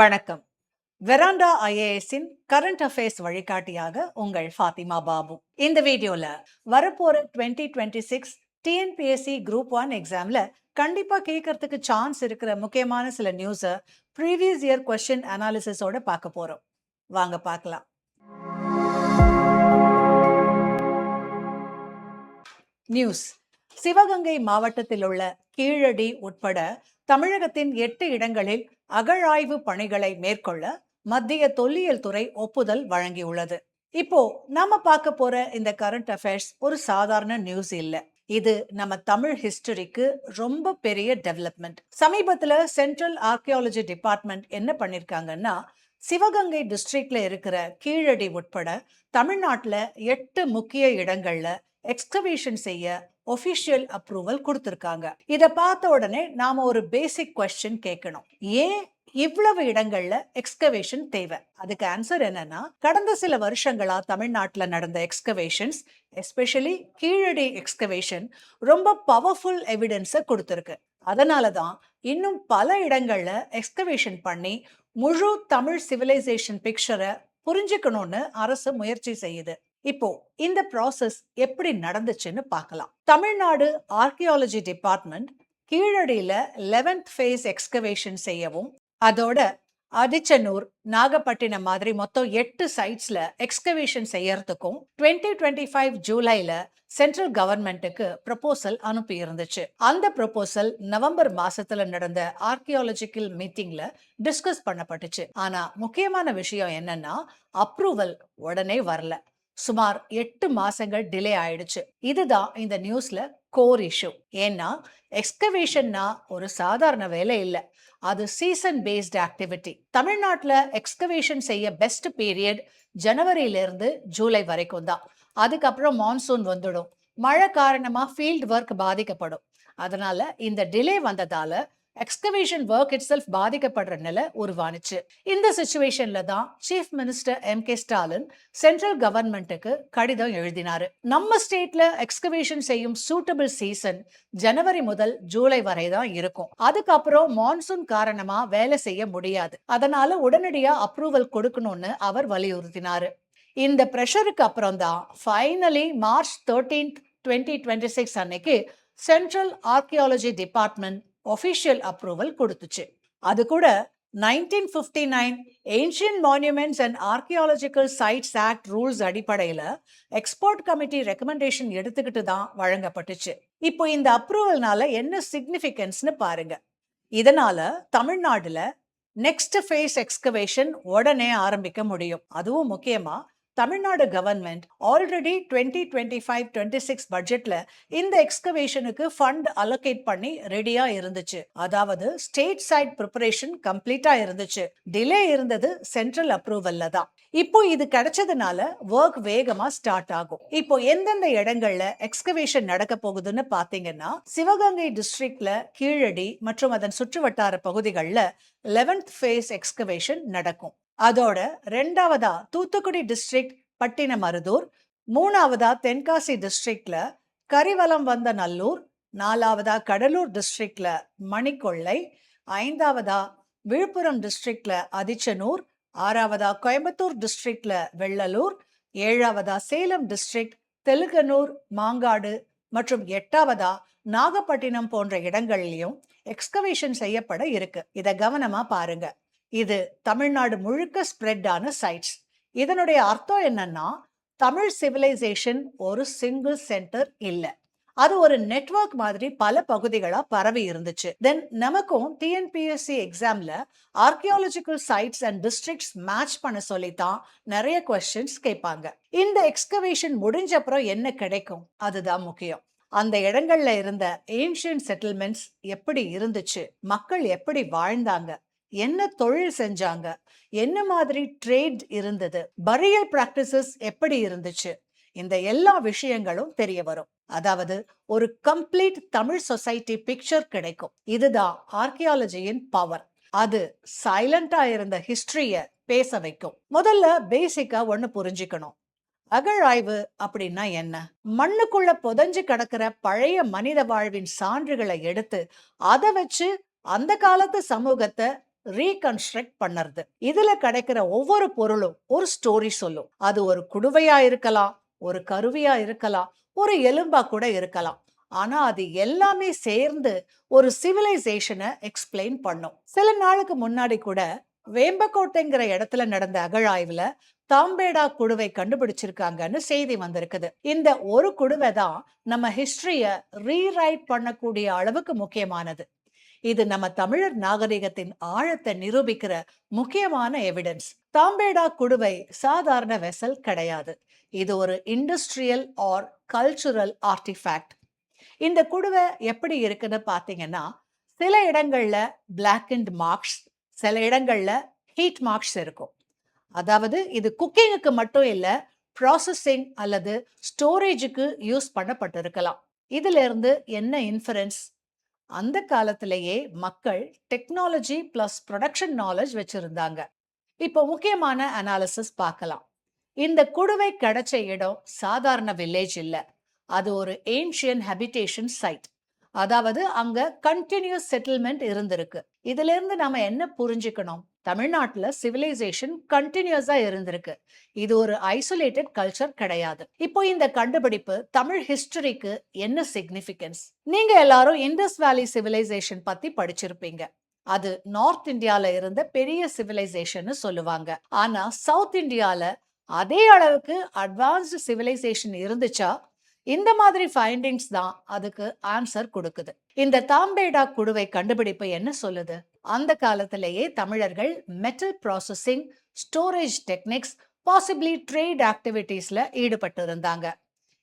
வணக்கம். Veranda ஐஏஎஸ்ஸின் current affairs வழிகாட்டியாக உங்கள் ஃபாத்திமா பாபு. இந்த வீடியோல வரப்போற 2026 டிஎன்பிஎஸ்சி குரூப் 1 எக்ஸாம்ல கண்டிப்பா கேட்கறதுக்கு சான்ஸ் இருக்கிற முக்கியமான சில நியூஸை ப்ரீவியஸ் இயர் கொஸ்டின் அனாலிசிஸோட பார்க்க போறோம். வாங்க பார்க்கலாம். நியூஸ். சிவகங்கை மாவட்டத்தில் உள்ள கீழடி உட்பட தமிழகத்தின் 8 இடங்களில் அகழாய்வு பணிகளை மேற்கொள்ள மத்திய தொல்லியல் துறை ஒப்புதல் வழங்கியுள்ளது. இப்போ நாம பார்க்க போற இந்த கரண்ட் அஃபேர்ஸ் ஒரு சாதாரண நியூஸ் இல்ல. இது நம்ம தமிழ் ஹிஸ்டரிக்கு ரொம்ப பெரிய டெவலப்மெண்ட். சமீபத்துல சென்ட்ரல் ஆர்கியாலஜி டிபார்ட்மெண்ட் என்ன பண்ணிருக்காங்கன்னா, சிவகங்கை டிஸ்ட்ரிக்ட்ல இருக்கிற கீழடி உட்பட தமிழ்நாட்டுல 8 முக்கிய இடங்கள்ல எக்ஸ்கவேஷன் செய்ய ஒபிஷியல் அப்ரூவல் கொடுத்திருக்காங்க. இத பார்த்த உடனே நாம ஒரு பேசிக் கொஸ்டின் கேட்கணும். ஏன் இவ்வளவு இடங்கள்ல எக்ஸ்கவேஷன் தேவை? அதுக்கு ஆன்சர் என்னன்னா, கடந்த சில வருஷங்களா தமிழ்நாட்டுல நடந்த எக்ஸ்கவேஷன்ஸ், எஸ்பெஷலி கீழடி எக்ஸ்கவேஷன் ரொம்ப பவர்ஃபுல் எவிடன்ஸை கொடுத்திருக்கு. அதனாலதான் இன்னும் பல இடங்கள்ல எக்ஸ்கவேஷன் பண்ணி முழு தமிழ் சிவிலைசேஷன் பிக்சரை புரிஞ்சுக்கணும்னு அரசு முயற்சி செய்யுது. இப்போ இந்த ப்ராசஸ் எப்படி நடந்துச்சுன்னு பார்க்கலாம். தமிழ்நாடு ஆர்கியாலஜி டிபார்ட்மெண்ட் கீழடியில 11th ஃபேஸ் எக்ஸ்கவேஷன் செய்யவும், அதோட அடிச்சனூர், நாகப்பட்டினம் மாதிரி மொத்தம் 8 சைட்ஸ்ல எக்ஸ்கவேஷன் செய்யறதுக்கும் 2025 ஜூலைல சென்ட்ரல் கவர்மெண்ட்டுக்கு ப்ரொபோசல் அனுப்பி இருந்துச்சு. அந்த ப்ரொபோசல் நவம்பர் மாசத்துல நடந்த ஆர்கியாலஜிக்கல் மீட்டிங்ல டிஸ்கஸ் பண்ணப்பட்டுச்சு. ஆனா முக்கியமான விஷயம் என்னன்னா, அப்ரூவல் உடனே வரல. சுமார் 8 மாசங்கள் டிலே ஆயிடுச்சு. இதுதான் இந்த நியூஸ்ல கோர் இஷ்யூ. ஏன்னா எக்ஸ்கவேஷன்னா ஒரு சாதாரண வேலை இல்ல, அது சீசன் பேஸ்ட் ஆக்டிவிட்டி. தமிழ்நாட்டுல எக்ஸ்கவேஷன் செய்ய பெஸ்ட் பீரியட் ஜனவரியில இருந்து ஜூலை வரைக்கும் தான். அதுக்கப்புறம் மான்சூன் வந்துடும். மழை காரணமா ஃபீல்ட் ஒர்க் பாதிக்கப்படும். அதனால இந்த டிலே வந்ததால எக்ஸ்கவேஷன் ஒர்க் இட் செல்ஃப் பாதிக்கப்படுற நிலை உருவானுச்சு. இந்த சிச்சுவேஷன்ல தான் chief minister MK. Stalin central கவர்மெண்ட்டுக்கு கடிதம் எழுதினாரு. நம்ம ஸ்டேட்ல எக்ஸ்கவேஷன் செய்யும் சூட்டபிள் சீசன் ஜனவரி முதல் ஜூலை வரை தான் இருக்கும். அதுக்கப்புறம் மான்சூன் காரணமா வேலை செய்ய முடியாது. அதனால உடனடியா அப்ரூவல் கொடுக்கணும்னு அவர் வலியுறுத்தினாரு. இந்த பிரஷருக்கு அப்புறம் தான் ஃபைனலி மார்ச் 13, 2026 அன்னைக்கு central archaeology department official approval கொடுத்துச்சு. அது கூட 1959 ancient monuments and archaeological sides act rules அடிப்படையில எக்ஸ்போர்ட் கமிட்டி ரெக்கமெண்டேஷன் எடுத்துக்கிட்டு தான் வழங்கப்பட்டுச்சு. இப்போ இந்த அப்ரூவல்னால என்ன சிக்னிஃபிகன்ஸ்னு பாருங்க. இதனால தமிழ்நாடுல நெக்ஸ்ட் ஃபேஸ் எக்ஸ்கவேஷன் உடனே ஆரம்பிக்க முடியும். அதுவும் முக்கியமா தமிழ்நாடு கவர்மெண்ட் ஆல்ரெடி 2025-26 பட்ஜெட்ல இந்த எக்ஸ்கவேஷனுக்கு ஃபண்ட் அலோகேட் பண்ணி ரெடியா இருந்துச்சு. அதாவது ஸ்டேட் சைட் ப்ரிப்பரேஷன் கம்ப்ளீட்டா இருந்துச்சு. டிலே இருந்தது சென்ட்ரல் அப்ரூவல்ல தான். இப்போ இது கிடைச்சதுனால ஒர்க் வேகமா ஸ்டார்ட் ஆகும். இப்போ எந்தெந்த இடங்கள்ல எக்ஸ்கவேஷன் நடக்க போகுதுன்னு பாத்தீங்கன்னா, சிவகங்கை டிஸ்ட்ரிக்ட்ல கீழடி மற்றும் அதன் சுற்றுவட்டார பகுதிகளில் 11th ஃபேஸ் எக்ஸ்கவேஷன் நடக்கும். அதோட ரெண்டாவதா தூத்துக்குடி டிஸ்ட்ரிக்ட் பட்டினமருதூர், மூணாவதா தென்காசி டிஸ்ட்ரிக்ட்ல கரிவலம் வந்த நல்லூர், நாலாவதா கடலூர் டிஸ்ட்ரிக்ட்ல மணிக்கொள்ளை, ஐந்தாவதா விழுப்புரம் டிஸ்ட்ரிக்ட்ல அதிச்சனூர், ஆறாவதா கோயம்புத்தூர் டிஸ்ட்ரிக்ட்ல வெள்ளலூர், ஏழாவதா சேலம் டிஸ்ட்ரிக்ட் தெலுங்கனூர், மாங்காடு மற்றும் எட்டாவதா நாகப்பட்டினம் போன்ற இடங்கள்லயும் எக்ஸ்கவேஷன் செய்யப்பட இருக்கு. இத கவனமா பாருங்க. இது தமிழ்நாடு முழுக்க ஸ்ப்ரெட் ஆன சைட்ஸ். இதனுடைய அர்த்தம் என்னன்னா, தமிழ் சிவிலைசேஷன் ஒரு சிங்கிள் சென்டர் இல்ல, அது ஒரு நெட்வொர்க் மாதிரி பல பகுதிகளா பரவி இருந்துச்சு. தென் நமக்கும் டிஎன்பிஎஸ்சி எக்ஸாம்ல archaeological sides and districts match பண்ண சொல்லித்தான் நிறைய கொஸ்டின்ஸ் கேட்பாங்க. இந்த எக்ஸ்கவேஷன் முடிஞ்ச அப்புறம் என்ன கிடைக்கும், அதுதான் முக்கியம். அந்த இடங்கள்ல இருந்த ஏன்ஷியன்ட் செட்டில்மெண்ட்ஸ் எப்படி இருந்துச்சு, மக்கள் எப்படி வாழ்ந்தாங்க, என்ன தொழில் செஞ்சாங்க, என்ன மாதிரி ட்ரேட் இருந்தது, பரியல் பிராக்டிசஸ் எப்படி இருந்துச்சு, இந்த எல்லா விஷயங்களும் தெரிய வரும். அதாவது ஒரு கம்ப்ளீட் தமிழ் சொசைட்டி பிக்சர் கிடைக்கும். இதுதான் ஆர்கியாலஜியின் பவர். அது சைலண்டா இருந்த ஹிஸ்டரிய பேச வைக்கும். முதல்ல பேசிக்கா ஒண்ணு புரிஞ்சுக்கணும். அகழாய்வு அப்படின்னா என்ன? மண்ணுக்குள்ள புதைஞ்சு கிடக்கிற பழைய மனித வாழ்வின் சான்றுகளை எடுத்து அதை வச்சு அந்த காலத்து சமூகத்தை ரீகன்ஸ்ட்ரக்ட் பண்ணுறது. இதுல கிடைக்கிற ஒவ்வொரு பொருளும் ஒரு ஸ்டோரி சொல்லும். அது ஒரு குடுவையா இருக்கலாம், ஒரு கருவியா இருக்கலாம், ஒரு எலும்பா கூட இருக்கலாம். ஆனா அது எல்லாமே சேர்ந்து ஒரு சிவிலைசேஷனை எக்ஸ்பிளைன் பண்ணும். சில நாளுக்கு முன்னாடி கூட வேம்பக்கோட்டைங்கிற இடத்துல நடந்த அகழாய்வுல தாம்பேடா குடுவை கண்டுபிடிச்சிருக்காங்கன்னு செய்தி வந்திருக்குது. இந்த ஒரு குடுவை தான் நம்ம ஹிஸ்டரிய ரீரைட் பண்ணக்கூடிய அளவுக்கு முக்கியமானது. இது நம்ம தமிழர் நாகரிகத்தின் ஆழத்தை நிரூபிக்கிற முக்கியமான எவிடன்ஸ். தாம்பேடா குடுவை சாதாரண வெசல் கிடையாது. இது ஒரு இண்டஸ்ட்ரியல் ஆர் கல்ச்சுரல் ஆர்டிஃபேக்ட். இந்த குடுவை எப்படி இருக்குன்னு பாத்தீங்கன்னா, சில இடங்கள்ல பிளாக் அண்ட் மார்க்ஸ், சில இடங்கள்ல ஹீட் மார்க்ஸ் இருக்கும். அதாவது இது குக்கிங்குக்கு மட்டும் இல்ல, ப்ராசஸிங் அல்லது ஸ்டோரேஜுக்கு யூஸ் பண்ணப்பட்டிருக்கலாம். இதுல இருந்து என்ன இன்ஃபரன்ஸ்? அந்த காலத்திலேயே மக்கள் டெக்னாலஜி பிளஸ் ப்ரொடக்ஷன் நாலேஜ் வச்சிருந்தாங்க. இப்போ முக்கியமான அனாலிசிஸ் பார்க்கலாம். இந்த குடுவை கிடைச்ச இடம் சாதாரண வில்லேஜ் இல்ல, அது ஒரு ஏன்ஷியன் ஹெபிடேஷன் சைட். அதாவது அங்க கண்டினியூஸ் செட்டில்மெண்ட் இருந்திருக்கு. இதுல இருந்து நாம என்ன புரிஞ்சுக்கணும்? தமிழ்நாட்டுல சிவிலைசேஷன் கண்டினியூஸா இருந்திருக்கு. இது ஒரு ஐசோலேட்டட் கல்ச்சர் கிடையாது. இப்போ இந்த கண்டுபிடிப்பு தமிழ் ஹிஸ்டரிக்கு என்ன சிக்னிபிகன்ஸ்? நீங்க எல்லாரும் இண்டஸ் வேலி சிவிலைசேஷன் பத்தி படிச்சிருப்பீங்க. அது நார்த் இந்தியால இருந்த பெரிய சிவிலைசேஷன் சொல்லுவாங்க. ஆனா சவுத் இந்தியால அதே அளவுக்கு அட்வான்ஸ்டு சிவிலைசேஷன் இருந்துச்சா? இந்த மாதிரி ஃபைண்டிங்ஸ் தான் அதுக்கு ஆன்சர் கொடுக்குது. இந்த தாம்பேடா குடுவை கண்டுபிடிப்பு என்ன சொல்லுது? அந்த காலத்திலேயே தமிழர்கள் metal processing, storage techniques, possibly trade ஆக்டிவிட்டீஸ்ல ஈடுபட்டு இருந்தாங்க.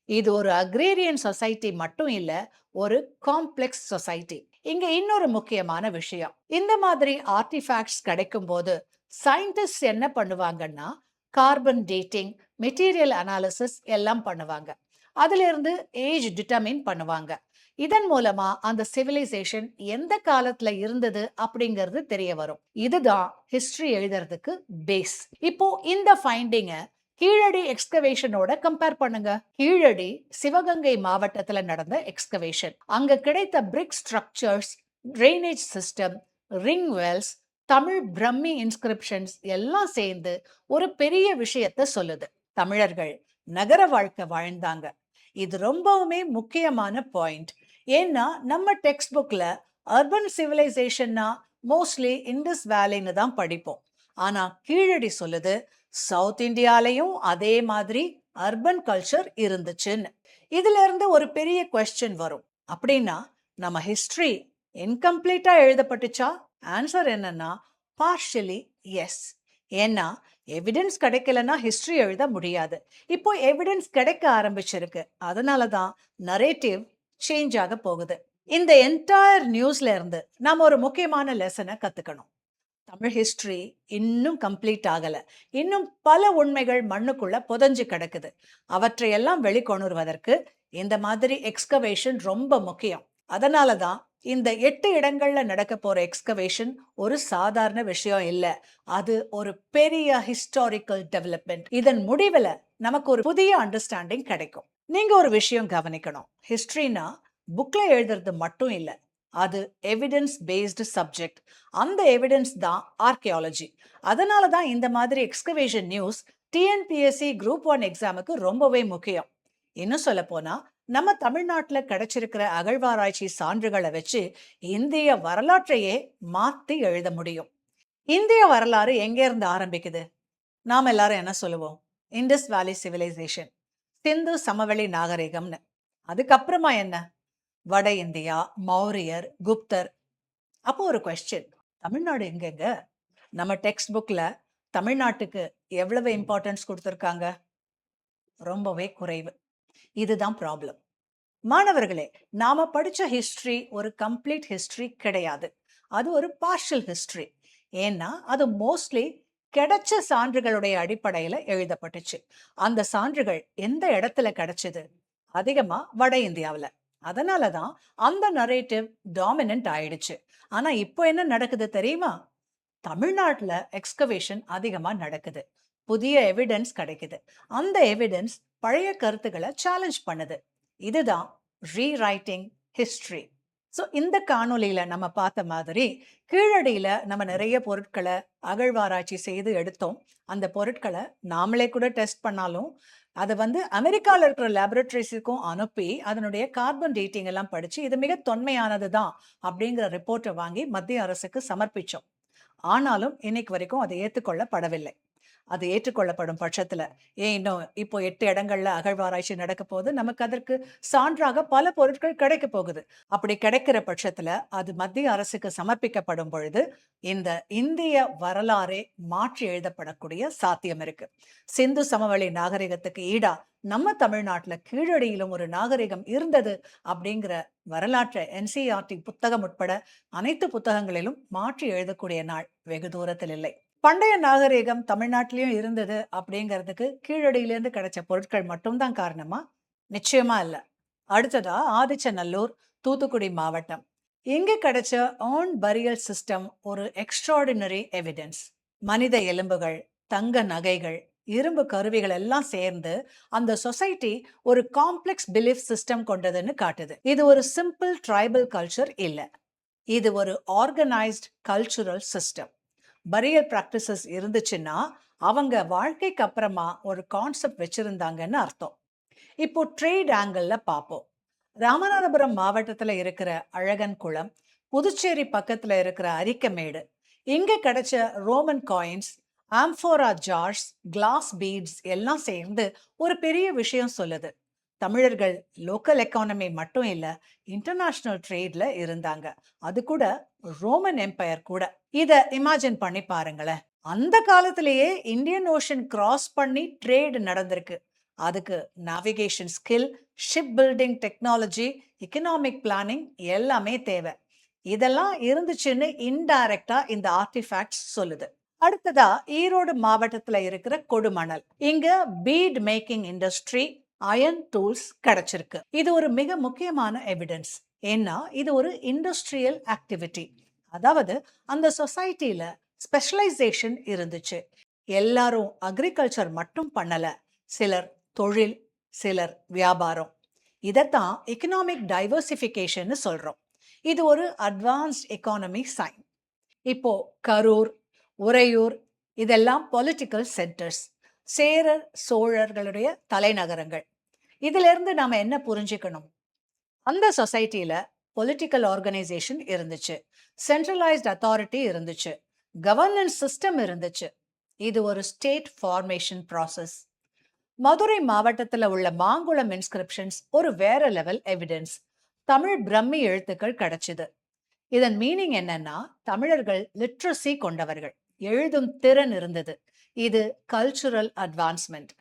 இது ஒரு அக்ரேரியன் சொசைட்டி மட்டும் இல்ல, ஒரு காம்ப்ளெக்ஸ் சொசைட்டி. இங்க இன்னொரு முக்கியமான விஷயம், இந்த மாதிரி ஆர்டிஃபேக்ட்ஸ் கிடைக்கும் போது சயின்டிஸ்ட் என்ன பண்ணுவாங்கன்னா, கார்பன் டேட்டிங், மெட்டீரியல் அனாலிசிஸ் எல்லாம் பண்ணுவாங்க. அதுல இருந்து ஏஜ் டிட்டர்மின் பண்ணுவாங்க. இதன் மூலமா அந்த சிவிலைசேஷன் எந்த காலத்துல இருந்தது அப்படிங்கிறது தெரிய வரும். இதுதான் ஹிஸ்டரி எழுதுறதுக்கு பேஸ். இப்போ இந்த ஃபைண்டிங்க கீழடி எக்ஸ்கவேஷனோட கம்பேர் பண்ணுங்க. கீழடி சிவகங்கை மாவட்டத்துல நடந்த எக்ஸ்கவேஷன். அங்க கிடைத்த brick structures, drainage system, ring wells, Tamil Brahmi inscriptions எல்லாம் சேர்ந்து ஒரு பெரிய விஷயத்த சொல்லுது. தமிழர்கள் நகர வாழ்க்கை வாழ்ந்தாங்க. இது ரொம்பவுமே முக்கியமான பாயிண்ட். ஏன்னா நம்ம டெக்ஸ்ட் புக்ல அர்பன் சிவிலைசேஷன்னா மோஸ்ட்லி இண்டஸ் வேலின்னு தான் படிப்போம். ஆனா கீழடி சொல்லுது சவுத் இந்தியாலையும் அதே மாதிரி அர்பன் கல்ச்சர் இருந்துச்சுன்னு. இதுல இருந்து ஒரு பெரிய கொஸ்டின் வரும், அப்படின்னா நம்ம ஹிஸ்டரி இன்கம்ப்ளீட்டா எழுதப்பட்டுச்சா? ஆன்சர் என்னன்னா பார்ஷியலி எஸ். ஏன்னா எவிடன்ஸ் கிடைக்கலன்னா ஹிஸ்டரி எழுத முடியாது. இப்போ எவிடன்ஸ் கிடைக்க ஆரம்பிச்சிருக்கு, அதனால தான் நரேட்டிவ் சேஞ்ச் ஆக போகுது. இந்த என்டையர் நியூஸ்ல இருந்து நாம ஒரு முக்கியமான லெசனை கத்துக்கணும். தமிழ் ஹிஸ்டரி இன்னும் கம்ப்ளீட் ஆகல. இன்னும் பல உண்மைகள் மண்ணுக்குள்ள புதஞ்சு கிடக்குது. அவற்றையெல்லாம் வெளிக்கொணர்வதற்கு இந்த மாதிரி எக்ஸ்கவேஷன் ரொம்ப முக்கியம். அதனால தான் இந்த 8 இடங்கள்ல நடக்க போற எக்ஸ்கவேஷன் ஒரு சாதாரண விஷயம் இல்ல. அது ஒரு பெரிய ஹிஸ்டாரிக்கல் டெவலப்மெண்ட். இதன் முடிவுல நமக்கு ஒரு புதிய அண்டர்ஸ்டாண்டிங் கிடைக்கும். நீங்க ஒரு விஷயம் கவனிக்கணும், ஹிஸ்டரினா புக்ல எழுதுறது மட்டும் இல்ல, அது எவிடன்ஸ் பேஸ்டு சப்ஜெக்ட். அந்த எவிடன்ஸ் தான் ஆர்கியாலஜி. அதனால தான் இந்த மாதிரி எக்ஸ்கவேஷன் நியூஸ் டிஎன்பிஎஸ்சி குரூப் 1 எக்ஸாமுக்கு ரொம்பவே முக்கியம். இன்னும் சொல்ல போனா நம்ம தமிழ்நாட்டுல கிடைச்சிருக்கிற அகழ்வாராய்ச்சி சான்றுகளை வச்சு இந்திய வரலாற்றையே மாத்தி எழுத முடியும். இந்திய வரலாறு எங்க இருந்து ஆரம்பிக்குது? நாம எல்லாரும் என்ன சொல்லுவோம்? இண்டஸ் வேலி சிவிலைசேஷன், சிந்து சமவெளி நாகரிகம்னு. அதுக்கப்புறமா என்ன? வட இந்தியா, மௌரியர், குப்தர். அப்போ ஒரு கொஸ்டின், தமிழ்நாடு எங்கெங்க? நம்ம டெக்ஸ்ட் புக்ல தமிழ்நாட்டுக்கு எவ்வளவு இம்பார்ட்டன்ஸ் கொடுத்திருக்காங்க? ரொம்பவே குறைவு. இதுதான் ப்ராப்ளம். மாணவர்களே, நாம படிச்ச ஹிஸ்டரி ஒரு கம்ப்ளீட் ஹிஸ்டரி கிடையாது. அது ஒரு பார்ஷியல் ஹிஸ்டரி. ஏன்னா அது மோஸ்ட்லி கிடைச்ச சான்றுகளுடைய அடிப்படையில எழுதப்பட்டுச்சு. அந்த சான்றுகள் எந்த இடத்துல கிடைச்சது? அதிகமா வட இந்தியாவில். அதனாலதான் அந்த நரேட்டிவ் டாமினன்ட் ஆயிடுச்சு. ஆனா இப்போ என்ன நடக்குது தெரியுமா? தமிழ்நாட்டுல எக்ஸ்கவேஷன் அதிகமா நடக்குது. புதிய எவிடன்ஸ் கிடைக்குது. அந்த எவிடன்ஸ் பழைய கருத்துக்களை சேலஞ்ச் பண்ணுது. இதுதான் ரீரைட்டிங் ஹிஸ்டரி. ஸோ இந்த காணொளியில நம்ம பார்த்த மாதிரி கீழடியில நம்ம நிறைய பொருட்களை அகழ்வாராய்ச்சி செய்து எடுத்தோம். அந்த பொருட்களை நாமளே கூட டெஸ்ட் பண்ணாலும் அதை அமெரிக்காவில் இருக்கிற லேபரட்டரிஸுக்கும் அனுப்பி அதனுடைய கார்பன் டேட்டிங் எல்லாம் படிச்சு இது மிக தொன்மையானது தான் அப்படிங்கிற ரிப்போர்ட்டை வாங்கி மத்திய அரசுக்கு சமர்ப்பிச்சோம். ஆனாலும் இன்னைக்கு வரைக்கும் அதை ஏற்றுக்கொள்ளப்படவில்லை. அது ஏற்றுக்கொள்ளப்படும் பட்சத்துல இன்னும் இப்போ 8 இடங்கள்ல அகழ்வாராய்ச்சி நடக்க போது நமக்கு அதற்கு சான்றாக பல பொருட்கள் கிடைக்க போகுது. அப்படி கிடைக்கிற பட்சத்துல அது மத்திய அரசுக்கு சமர்ப்பிக்கப்படும் பொழுது இந்த இந்திய வரலாறே மாற்றி எழுதப்படக்கூடிய சாத்தியம் இருக்கு. சிந்து சமவெளி நாகரிகத்துக்கு ஈடா நம்ம தமிழ்நாட்டுல கீழடியிலும் ஒரு நாகரிகம் இருந்தது அப்படிங்கிற வரலாற்றை என்சிஆர்டி புத்தகம் உட்பட அனைத்து புத்தகங்களிலும் மாற்றி எழுதக்கூடிய நாள் வெகு தூரத்தில் இல்லை. பண்டைய நாகரிகம் தமிழ்நாட்டிலயும் இருந்தது அப்படிங்கிறதுக்கு கீழடியிலேருந்து கிடைச்ச பொருட்கள் மட்டும்தான் காரணமா? நிச்சயமா இல்ல. அடுத்ததா ஆதிச்சநல்லூர், தூத்துக்குடி மாவட்டம். இங்க கிடைச்ச ஆன் பரியல் சிஸ்டம் ஒரு எக்ஸ்ட்ராடினரி எவிடன்ஸ். மனித எலும்புகள், தங்க நகைகள், இரும்பு கருவிகள் எல்லாம் சேர்ந்து அந்த சொசைட்டி ஒரு காம்ப்ளெக்ஸ் பிலீஃப் சிஸ்டம் கொண்டதுன்னு காட்டுது. இது ஒரு சிம்பிள் ட்ரைபல் கல்ச்சர் இல்ல. இது ஒரு ஆர்கனைஸ்ட் கல்ச்சுரல் சிஸ்டம். பரியல் பிராக்டிசஸ் இருந்துச்சுன்னா அவங்க வாழ்க்கைக்கு அப்புறமா ஒரு கான்செப்ட் வச்சிருந்தாங்கன்னு அர்த்தம். இப்போ ட்ரேட் ஆங்கிள் பார்ப்போம். ராமநாதபுரம் மாவட்டத்துல இருக்கிற அழகன் குளம், புதுச்சேரி பக்கத்துல இருக்கிற அரிக்கமேடு, இங்க கிடைச்ச Roman coins, amphora jars, glass beads எல்லாம் சேர்ந்து ஒரு பெரிய விஷயம் சொல்லுது. தமிழர்கள் லோக்கல் எக்கானமி மட்டும் இல்ல, இன்டர்நேஷனல் ட்ரேட்ல இருந்தாங்க. அது கூட ரோமன் எம்பையர் கூட. இத இமேஜின் பண்ணி பாருங்களேன். அந்த காலத்திலேயே இந்தியன் ஓஷன் கிராஸ் பண்ணி ட்ரேட் நடந்திருக்கு. அதுக்கு navigation skill, ship building technology, economic planning எல்லாமே தேவை. இதெல்லாம் இருந்துச்சுன்னு இன்டைரக்டா இந்த ஆர்டிஃபேக்ட்ஸ் சொல்லுது. அடுத்ததா ஈரோடு மாவட்டத்துல இருக்கிற கொடுமணல். இங்க bead making industry, iron tools கிடைச்சிருக்கு. இது ஒரு மிக முக்கியமான எவிடன்ஸ். ஏன்னா இது ஒரு இண்டஸ்ட்ரியல் ஆக்டிவிட்டி. அதாவது அந்த சொசைட்டில ஸ்பெஷலைசேஷன் இருந்துச்சு. எல்லாரும் அக்ரிகல்ச்சர் மட்டும் பண்ணல. சிலர் தொழில், சிலர் வியாபாரம். இதைத்தான் எக்கனாமிக் டைவர்சிஃபிகேஷன் சொல்றோம். இது ஒரு அட்வான்ஸ்ட் எக்கானமி சைன். இப்போ கரூர், உறையூர் இதெல்லாம் பொலிட்டிக்கல் சென்டர்ஸ், சேரர் சோழர்களுடைய தலைநகரங்கள். இதுல இருந்து நாம என்ன புரிஞ்சுக்கணும்? அந்த சொசைட்டில பொலிட்டிக்கல் ஆர்கனைசேஷன் இருந்துச்சு, சென்ட்ரலைஸ்ட் அத்தாரிட்டி இருந்துச்சு, கவர்னன்ஸ் சிஸ்டம் இருந்துச்சு. இது ஒரு ஸ்டேட் ஃபார்மேஷன் ப்ராசஸ். மதுரை மாவட்டத்துல உள்ள மாங்குளம் இன்ஸ்கிரிப்ஷன்ஸ் ஒரு வேற லெவல் எவிடன்ஸ். தமிழ் பிரம்மி எழுத்துக்கள் கிடைச்சது. இதன் மீனிங் என்னன்னா, தமிழர்கள் லிட்ரஸி கொண்டவர்கள், எழுதும் திறன் இருந்தது. இது கல்ச்சுரல் அட்வான்ஸ்மெண்ட்.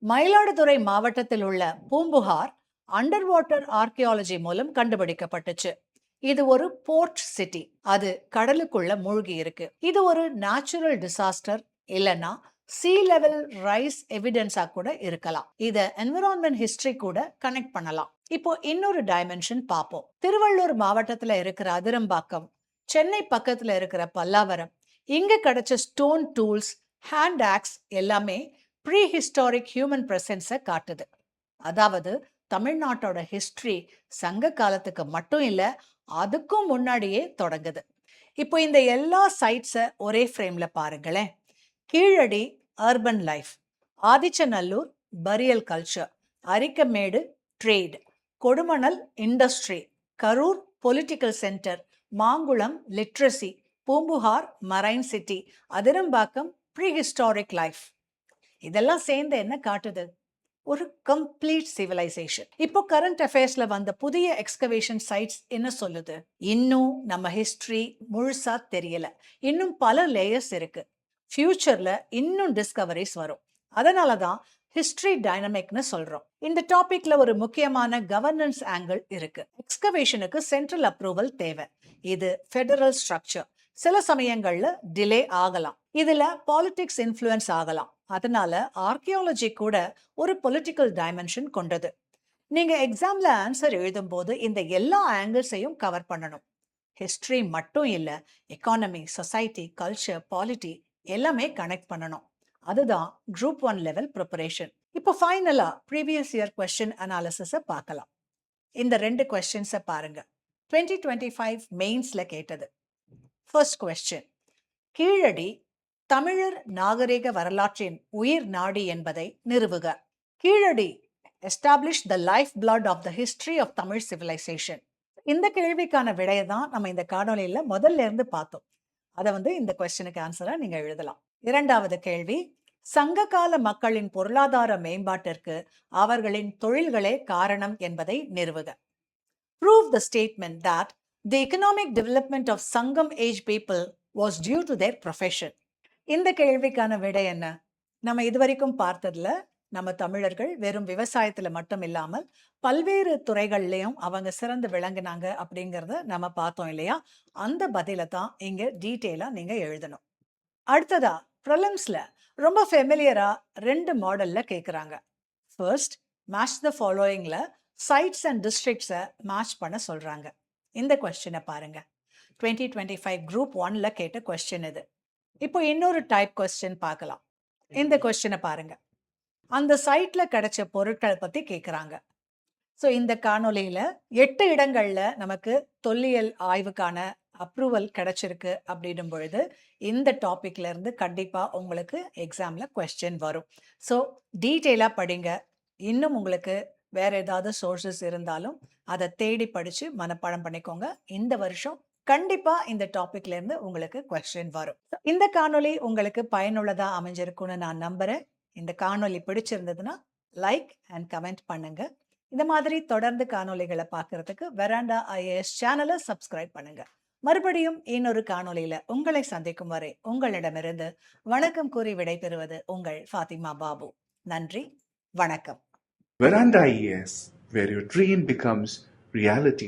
மயிலாடுதுறை மாவட்டத்தில் உள்ள பூம்புகார் அண்டர் வாட்டர் ஆர்கியாலஜி மூலம் கண்டுபிடிக்கப்பட்டுச்சு. இது ஒரு போர்ட் சிட்டி, அது கடலுக்குள்ள மூழ்கி இருக்கு. இது ஒரு நேச்சுரல் டிசாஸ்டர் இல்லைன்னா சீ லெவல் ரைஸ் எவிடன்ஸா கூட இருக்கலாம். இத என்விரான்மெண்ட் ஹிஸ்டரி கூட கனெக்ட் பண்ணலாம். இப்போ இன்னொரு டைமென்ஷன் பார்ப்போம். திருவள்ளூர் மாவட்டத்துல இருக்கிற அதிரம்பாக்கம், சென்னை பக்கத்துல இருக்கிற பல்லாவரம், இங்க கிடைச்ச ஸ்டோன் டூல்ஸ், ஹேண்ட் ஆக்ஸ் எல்லாமே ப்ரீ ஹிஸ்டாரிக் ஹியூமன் பிரசன்ஸை காட்டுது. அதாவது தமிழ்நாட்டோட ஹிஸ்டரி சங்க காலத்துக்கு மட்டும் இல்ல, அதுக்கும் முன்னாடியே தொடங்குது. இப்போ இந்த எல்லா சைட்ஸை ஒரே ஃப்ரேம்ல பாருங்களேன். Keezhadi urban life, Adichanallur burial culture, Arikamedu trade, Kodumanal industry, Karur political centre, Mangulam literacy, Poompuhar marine city, Athirampakkam prehistoric life. இதெல்லாம் சேர்ந்து என்ன காட்டுது? ஒரு கம்ப்ளீட் சிவிலைசேஷன். இப்போ கரண்ட் அஃபேர்ஸ்ல வந்த புதிய எக்ஸ்கவேஷன் சைட்ஸ் என்ன சொல்லுது? இன்னும் நம்ம ஹிஸ்டரி முழுசா தெரியல. இன்னும் பல லேயர்ஸ் இருக்கு. ஃபியூச்சர்ல இன்னும் டிஸ்கவரிஸ் வரும். அதனாலதான் ஹிஸ்டரி டைனமிக்னு சொல்றோம். இந்த டாபிக்ல ஒரு முக்கியமான கவர்னன்ஸ் ஆங்கிள் இருக்கு. எக்ஸ்கவேஷனுக்கு சென்ட்ரல் அப்ரூவல் தேவை. இது ஃபெடரல் ஸ்ட்ரக்சர். சில சமயங்கள்ல டிலே ஆகலாம். இதுல பாலிடிக்ஸ் இன்ஃப்ளூயன்ஸ் ஆகலாம். அதனால ஆர்கியாலஜி கூட ஒரு பொலிட்டிக்கல் டைமென்ஷன் கொண்டது. நீங்க எக்ஸாம்ல ஆன்சர் எழுதும் போது இந்த எல்லா ஆங்கிள்ஸையும் கவர் பண்ணணும். ஹிஸ்டரி மட்டும் இல்ல, எக்கானமி, சொசைட்டி, கல்ச்சர், பாலிட்டி எல்லாமே கனெக்ட் பண்ணணும். அதுதான் குரூப் 1 லெவல் ப்ரிப்பரேஷன். இப்போ ஃபைனலா ப்ரீவியஸ் இயர் கொஸ்டின் அனாலிசிஸை பார்க்கலாம். இந்த 2 கொஸ்டின்ஸை பாருங்க. 2025 மெயின்ஸ்ல கேட்டது. ஃபர்ஸ்ட் கொஸ்டின், கீழடி தமிழர் நாகரிக வரலாற்றின் உயிர் நாடி என்பதை நிறுவுக. Keezhadi established the life blood of the history of Tamil civilization. இந்த கேள்விக்கான விடையை தான் நம்ம இந்த காணொளியில முதல்ல இருந்து பார்த்தோம். அதை இந்த கொஸ்டினுக்கு ஆன்சரா நீங்க எழுதலாம். இரண்டாவது கேள்வி, சங்ககால மக்களின் பொருளாதார மேம்பாட்டிற்கு அவர்களின் தொழில்களே காரணம் என்பதை நிறுவுக. Prove the statement that the economic development of Sangam age people was due to their profession. இந்த கேள்விக்கான விடை என்ன? நம்ம இதுவரைக்கும் பார்த்ததுல நம்ம தமிழர்கள் வெறும் விவசாயத்துல மட்டும் இல்லாமல் பல்வேறு துறைகள்லயும் அவங்க சிறந்து விளங்குனாங்க அப்படிங்கறத நம்ம பார்த்தோம் இல்லையா? அந்த பதில தான் இங்க டீட்டெயிலா நீங்க எழுதணும். அடுத்ததா ப்ரிலிம்ஸ்ல ரொம்ப ஃபெமிலியரா 2 மாடல்ல கேக்குறாங்க. ஃபர்ஸ்ட், மேட்ச் த ஃபாலோயிங்ல சைட்ஸ் அண்ட் டிஸ்ட்ரிக்ட்ஸை மேட்ச் பண்ண சொல்றாங்க. இந்த கொஸ்டினை பாருங்க. 2025 குரூப் 1ல கேட்ட கொஸ்டின் இது. இப்போ இன்னொரு டைப் கொஸ்டின் பார்க்கலாம். இந்த கொஸ்டினை பாருங்க. அந்த சைட்ல கிடைச்ச பொருட்களை பத்தி கேட்குறாங்க. ஸோ இந்த காணொலியில 8 இடங்கள்ல நமக்கு தொல்லியல் ஆய்வுக்கான அப்ரூவல் கிடைச்சிருக்கு அப்படின்னும் பொழுது இந்த டாபிக்ல இருந்து கண்டிப்பா உங்களுக்கு எக்ஸாம்ல கொஸ்டின் வரும். ஸோ டீட்டெயிலா படிங்க. இன்னும் உங்களுக்கு வேற ஏதாவது சோர்சஸ் இருந்தாலும் அதை தேடி படிச்சு மனப்பாடம் பண்ணிக்கோங்க. இந்த வருஷம் கண்டிப்பா இந்த டாபிக்ல இருந்து உங்களுக்கு கொஸ்டின் வரும். இந்த காணொலி உங்களுக்கு பயனுள்ளதா அமைஞ்சிருக்கும்னு நான் நம்புறேன். இந்த காணொலி பிடிச்சிருந்ததுன்னா லைக் அண்ட் கமெண்ட் பண்ணுங்க. இந்த மாதிரி தொடர்ந்து காணொலிகளை பார்க்கறதுக்கு வெராண்டா IAS சேனலை சப்ஸ்கிரைப் பண்ணுங்க. மறுபடியும் இன்னொரு காணொலியில உங்களை சந்திக்கும் வரை உங்களிடமிருந்து வணக்கம் கூறி விடைபெறுவது உங்கள் ஃபாத்திமா பாபு. நன்றி, வணக்கம். Veranda IAS, where your dream becomes reality.